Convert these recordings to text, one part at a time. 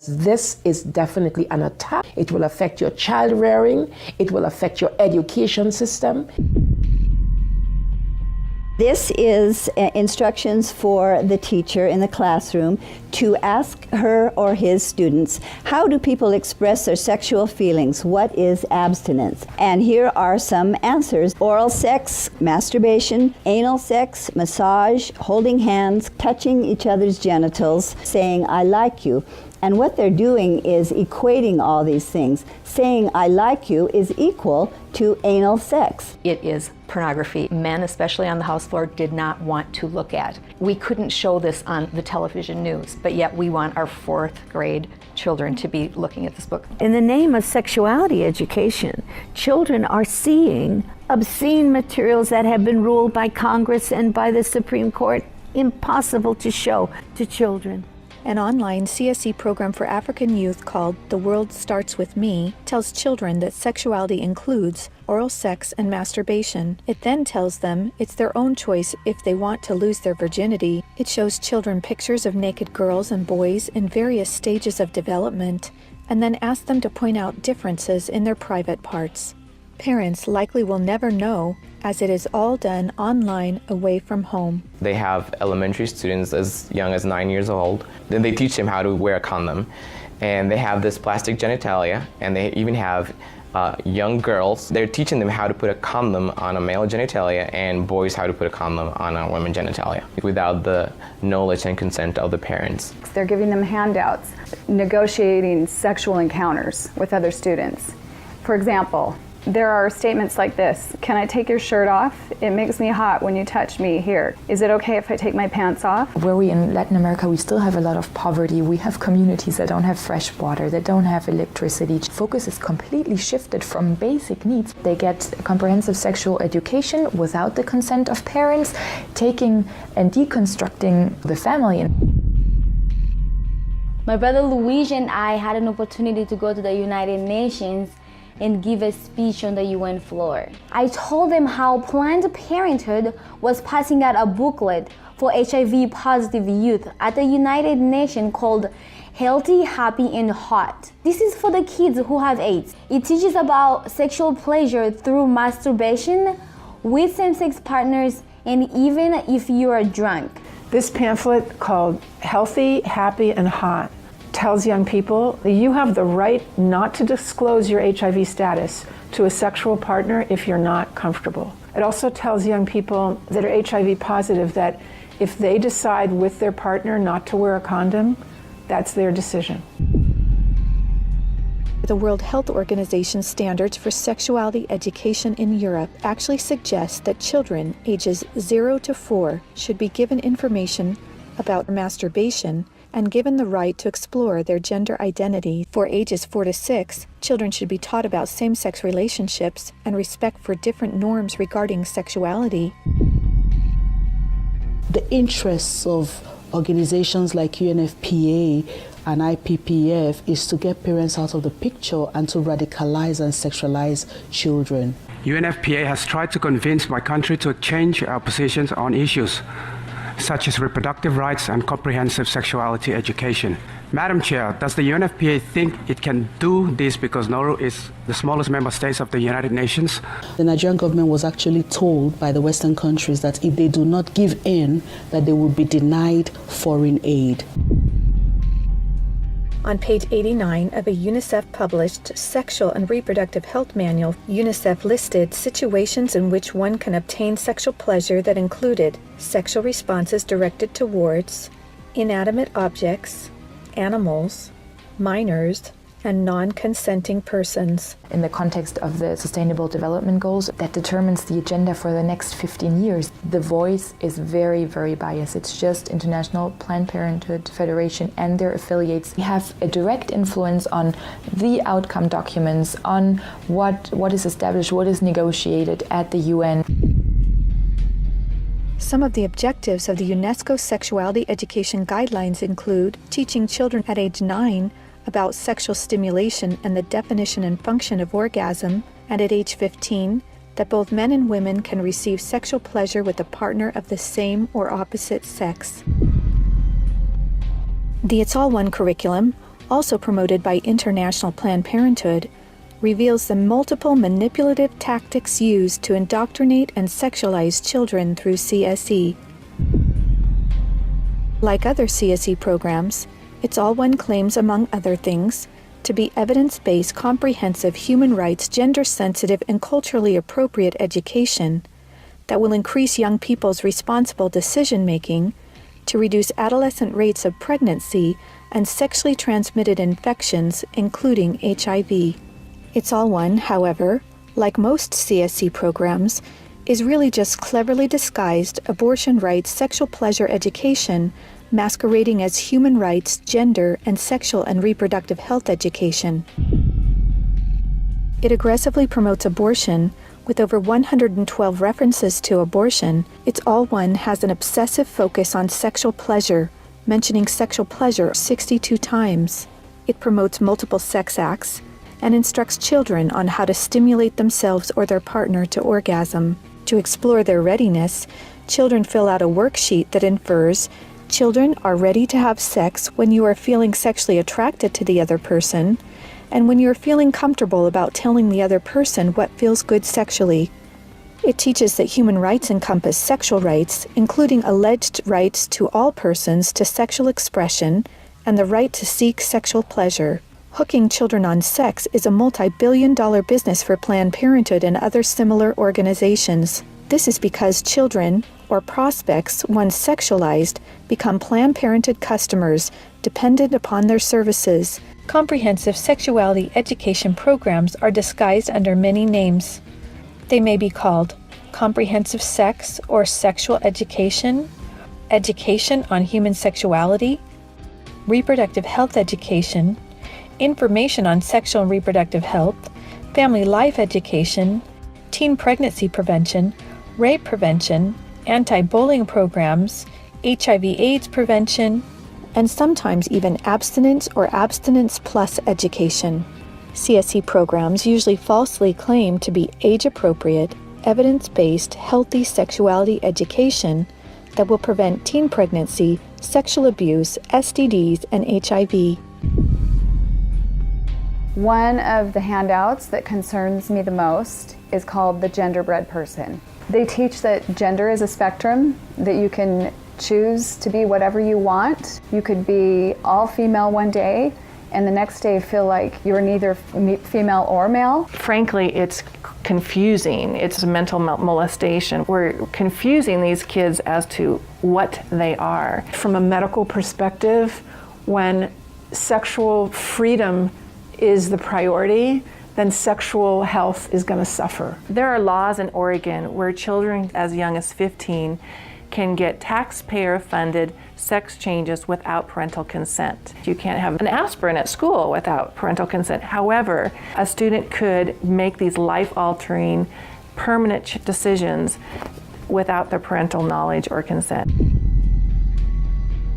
This is definitely an attack. It will affect your child rearing. It will affect your education system. This is instructions for the teacher in the classroom to ask her or his students, how do people express their sexual feelings? What is abstinence? And here are some answers. Oral sex, masturbation, anal sex, massage, holding hands, touching each other's genitals, saying, I like you. And what they're doing is equating all these things. Saying, I like you is equal to anal sex. It is pornography. Men, especially on the house floor, did not want to look at. We couldn't show this on the television news, but yet we want our 4th grade children to be looking at this book. In the name of sexuality education, children are seeing obscene materials that have been ruled by Congress and by the Supreme Court impossible to show to children. An online CSE program for African youth called The World Starts With Me tells children that sexuality includes oral sex and masturbation. It then tells them it's their own choice if they want to lose their virginity. It shows children pictures of naked girls and boys in various stages of development, and then asks them to point out differences in their private parts. Parents likely will never know, as it is all done online away from home. They have elementary students as young as 9 years old. Then they teach them how to wear a condom. And they have this plastic genitalia, and they even have young girls. They're teaching them how to put a condom on a male genitalia and boys how to put a condom on a women's genitalia without the knowledge and consent of the parents. They're giving them handouts, negotiating sexual encounters with other students. For example, there are statements like this: can I take your shirt off? It makes me hot when you touch me here. Is it okay if I take my pants off? Where we in Latin America, we still have a lot of poverty. We have communities that don't have fresh water, that don't have electricity. Focus is completely shifted from basic needs. They get comprehensive sexual education without the consent of parents, taking and deconstructing the family. My brother Luigi and I had an opportunity to go to the United Nations and give a speech on the UN floor. I told them how Planned Parenthood was passing out a booklet for HIV positive youth at the United Nations called Healthy, Happy, and Hot. This is for the kids who have AIDS. It teaches about sexual pleasure through masturbation, with same-sex partners, and even if you are drunk. This pamphlet called Healthy, Happy, and Hot tells young people that you have the right not to disclose your HIV status to a sexual partner if you're not comfortable. It also tells young people that are HIV positive that if they decide with their partner not to wear a condom, that's their decision. The World Health Organization standards for sexuality education in Europe actually suggest that children ages 0 to 4 should be given information about masturbation and given the right to explore their gender identity. For ages 4 to 6, children should be taught about same-sex relationships and respect for different norms regarding sexuality. The interests of organizations like UNFPA and IPPF is to get parents out of the picture and to radicalize and sexualize children. UNFPA has tried to convince my country to change our positions on issues such as reproductive rights and comprehensive sexuality education. Madam Chair, does the UNFPA think it can do this because Nauru is the smallest member state of the United Nations? The Nigerian government was actually told by the Western countries that if they do not give in, that they will be denied foreign aid. On page 89 of a UNICEF-published Sexual and Reproductive Health Manual, UNICEF listed situations in which one can obtain sexual pleasure that included sexual responses directed towards inanimate objects, animals, minors, and non-consenting persons. In the context of the Sustainable Development Goals that determines the agenda for the next 15 years, the voice is very, very biased. It's just International Planned Parenthood Federation and their affiliates have a direct influence on the outcome documents, on what is established, what is negotiated at the UN. Some of the objectives of the UNESCO Sexuality Education Guidelines include teaching children at age 9 about sexual stimulation and the definition and function of orgasm, and at age 15, that both men and women can receive sexual pleasure with a partner of the same or opposite sex. The It's All One curriculum also promoted by International Planned Parenthood, reveals the multiple manipulative tactics used to indoctrinate and sexualize children through CSE. Like other CSE programs, It's All One claims, among other things, to be evidence-based, comprehensive, human rights, gender-sensitive, and culturally appropriate education that will increase young people's responsible decision-making, to reduce adolescent rates of pregnancy and sexually transmitted infections, including HIV. It's All One, however, like most CSE programs, is really just cleverly disguised abortion rights, sexual pleasure education, masquerading as human rights, gender, and sexual and reproductive health education. It aggressively promotes abortion. With over 112 references to abortion, It's All One has an obsessive focus on sexual pleasure, mentioning sexual pleasure 62 times. It promotes multiple sex acts and instructs children on how to stimulate themselves or their partner to orgasm. To explore their readiness, children fill out a worksheet that infers children are ready to have sex when you are feeling sexually attracted to the other person, and when you're feeling comfortable about telling the other person what feels good sexually. It teaches that human rights encompass sexual rights, including alleged rights to all persons to sexual expression and the right to seek sexual pleasure. Hooking children on sex is a multi-billion-dollar business for Planned Parenthood and other similar organizations. This is because children, or prospects, once sexualized, become Planned Parenthood customers, dependent upon their services. Comprehensive sexuality education programs are disguised under many names. They may be called comprehensive sex or sexual education, education on human sexuality, reproductive health education, information on sexual and reproductive health, family life education, teen pregnancy prevention, rape prevention, anti-bullying programs, HIV/AIDS prevention, and sometimes even abstinence or abstinence plus education. CSE programs usually falsely claim to be age-appropriate, evidence-based, healthy sexuality education that will prevent teen pregnancy, sexual abuse, STDs, and HIV. One of the handouts that concerns me the most is called the genderbread person. They teach that gender is a spectrum, that you can choose to be whatever you want. You could be all female one day and the next day feel like you're neither female or male. Frankly, it's confusing. It's a mental molestation. We're confusing these kids as to what they are. From a medical perspective, when sexual freedom is the priority, then sexual health is going to suffer. There are laws in Oregon where children as young as 15 can get taxpayer-funded sex changes without parental consent. You can't have an aspirin at school without parental consent. However, a student could make these life-altering, permanent decisions without their parental knowledge or consent.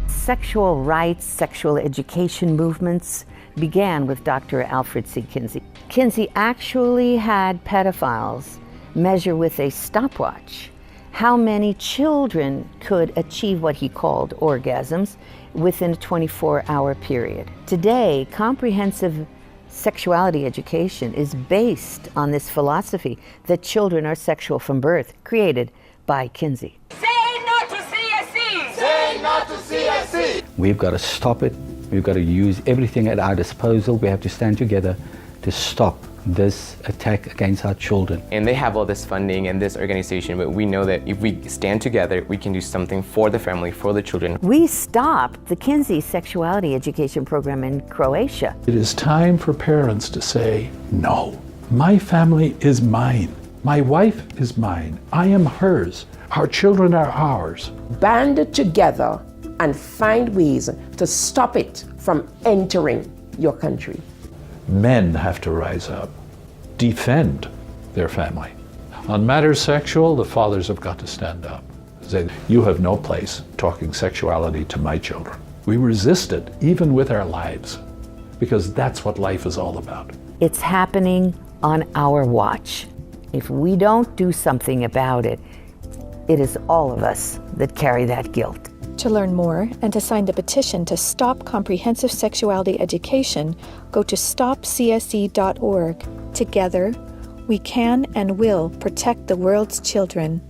Sexual rights, sexual education movements began with Dr. Alfred C. Kinsey. Kinsey actually had pedophiles measure with a stopwatch how many children could achieve what he called orgasms within a 24-hour period. Today, comprehensive sexuality education is based on this philosophy that children are sexual from birth, created by Kinsey. Say no to CSE! Say no to CSE! We've got to stop it. We've got to use everything at our disposal. We have to stand together to stop this attack against our children. And they have all this funding and this organization, but we know that if we stand together, we can do something for the family, for the children. We stopped the Kinsey sexuality education program in Croatia. It is time for parents to say, no, my family is mine. My wife is mine. I am hers. Our children are ours. Band together and find ways to stop it from entering your country. Men have to rise up, defend their family. On matters sexual, the fathers have got to stand up. Say, you have no place talking sexuality to my children. We resist it, even with our lives, because that's what life is all about. It's happening on our watch. If we don't do something about it, it is all of us that carry that guilt. To learn more and to sign the petition to stop comprehensive sexuality education, go to stopcse.org. Together, we can and will protect the world's children.